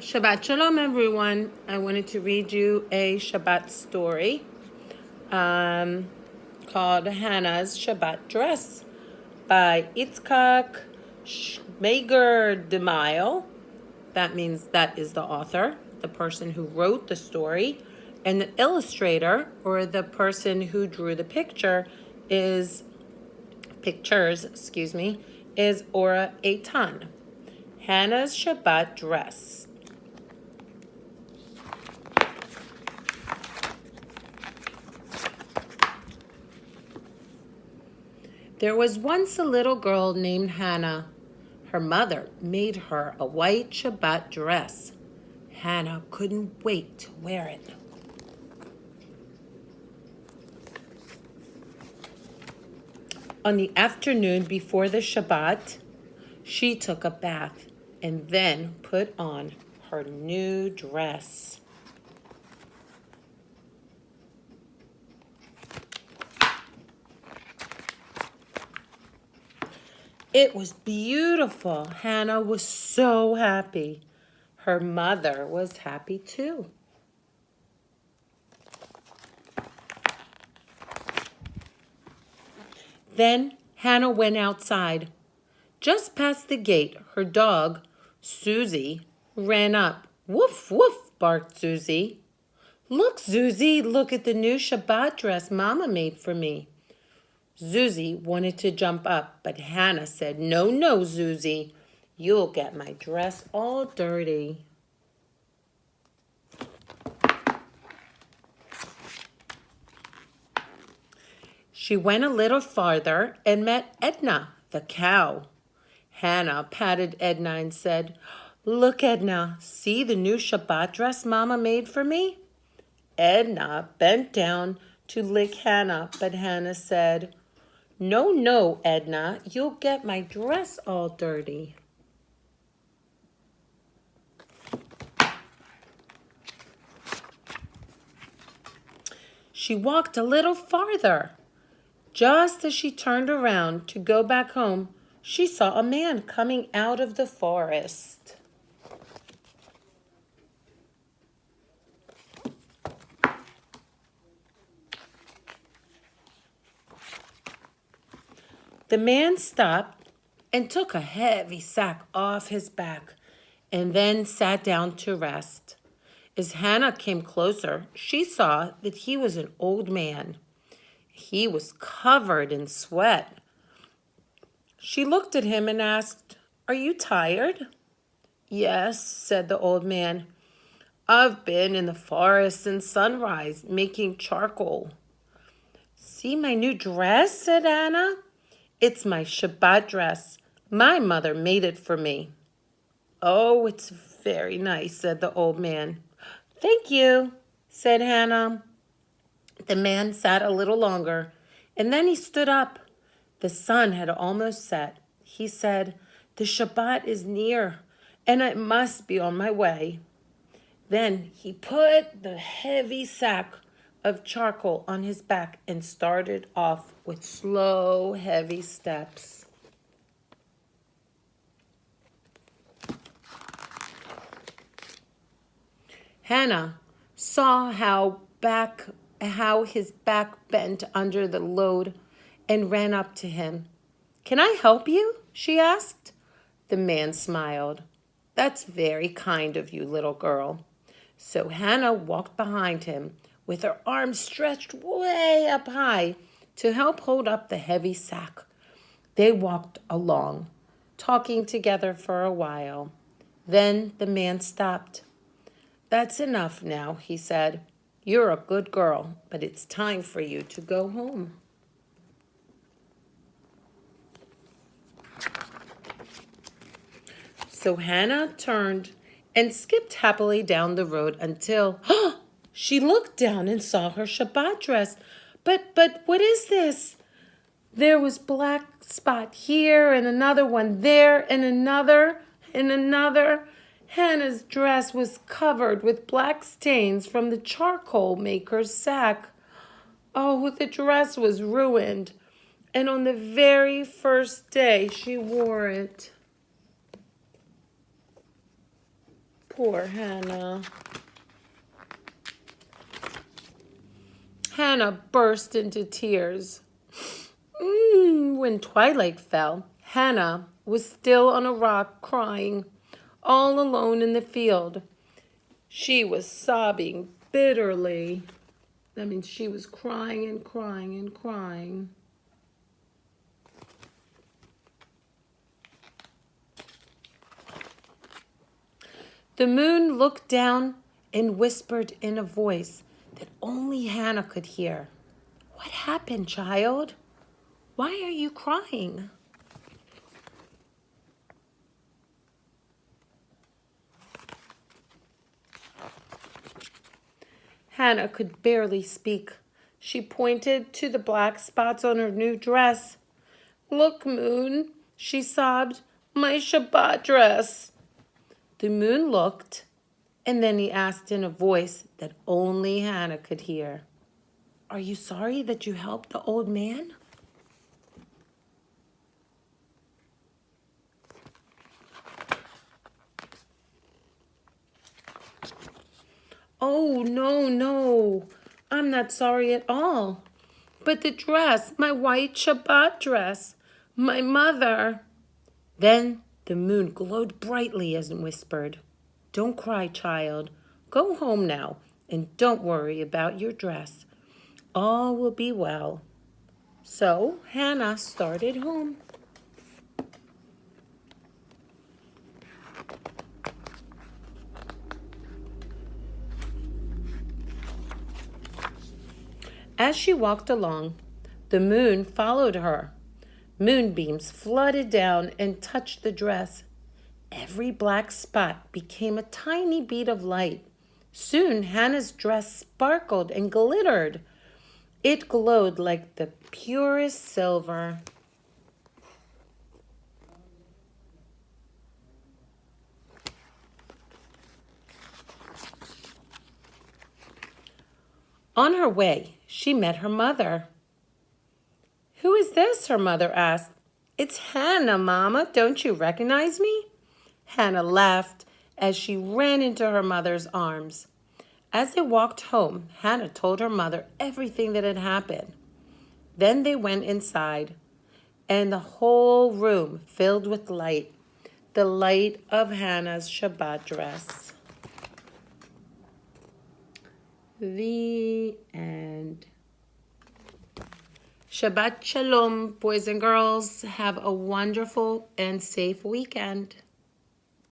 Shabbat Shalom, everyone. I wanted to read you a Shabbat story called Hannah's Shabbat Dress by Itzhak Schmeger de Mile. That means that is the author, the person who wrote the story. And the illustrator, or the person who drew the pictures, is Ora Eitan. Hannah's Shabbat Dress. There was once a little girl named Hannah. Her mother made her a white Shabbat dress. Hannah couldn't wait to wear it. On the afternoon before the Shabbat, she took a bath and then put on her new dress. It was beautiful. Hannah was so happy. Her mother was happy too. Then Hannah went outside. Just past the gate, her dog, Susie, ran up. Woof, woof, barked Susie. Look, Susie, look at the new Shabbat dress Mama made for me. Susie wanted to jump up, but Hannah said, No, no, Susie, you'll get my dress all dirty. She went a little farther and met Edna, the cow. Hannah patted Edna and said, Look, Edna, see the new Shabbat dress Mama made for me? Edna bent down to lick Hannah, but Hannah said, No, no, Edna, you'll get my dress all dirty. She walked a little farther. Just as she turned around to go back home, she saw a man coming out of the forest. The man stopped and took a heavy sack off his back and then sat down to rest. As Hannah came closer, she saw that he was an old man. He was covered in sweat. She looked at him and asked, Are you tired? Yes, said the old man. I've been in the forest since sunrise making charcoal. See my new dress, said Hannah. It's my Shabbat dress. My mother made it for me. Oh, it's very nice, said the old man. Thank you, said Hannah. The man sat a little longer, and then he stood up. The sun had almost set. He said, The Shabbat is near, and I must be on my way. Then he put the heavy sack of charcoal on his back and started off with slow, heavy steps. Hannah saw how his back bent under the load and ran up to him. Can I help you? She asked. The man smiled. That's very kind of you, little girl. So Hannah walked behind him with her arms stretched way up high to help hold up the heavy sack. They walked along, talking together for a while. Then the man stopped. That's enough now, he said. You're a good girl, but it's time for you to go home. So Hannah turned and skipped happily down the road until she looked down and saw her Shabbat dress. But what is this? There was black spot here and another one there and another and another. Hannah's dress was covered with black stains from the charcoal maker's sack. Oh, the dress was ruined. And on the very first day she wore it. Poor Hannah. Hannah burst into tears. When twilight fell, Hannah was still on a rock crying, all alone in the field. She was sobbing bitterly. That means she was crying and crying and crying. The moon looked down and whispered in a voice that only Hannah could hear. "What happened, child? Why are you crying?" Hannah could barely speak. She pointed to the black spots on her new dress. "Look, moon," she sobbed, "my Shabbat dress." The moon looked, and then he asked in a voice that only Hannah could hear, "Are you sorry that you helped the old man?" "Oh, no, no, I'm not sorry at all. But the dress, my white Shabbat dress, my mother." Then the moon glowed brightly and whispered, "Don't cry, child. Go home now and don't worry about your dress. All will be well." So Hannah started home. As she walked along, the moon followed her. Moonbeams flooded down and touched the dress. Every black spot became a tiny bead of light. Soon Hannah's dress sparkled and glittered. It glowed like the purest silver. On her way, she met her mother. "Who is this?" her mother asked. "It's Hannah, Mama. Don't you recognize me?" Hannah laughed as she ran into her mother's arms. As they walked home, Hannah told her mother everything that had happened. Then they went inside, and the whole room filled with light, the light of Hannah's Shabbat dress. The end. Shabbat Shalom, boys and girls. Have a wonderful and safe weekend.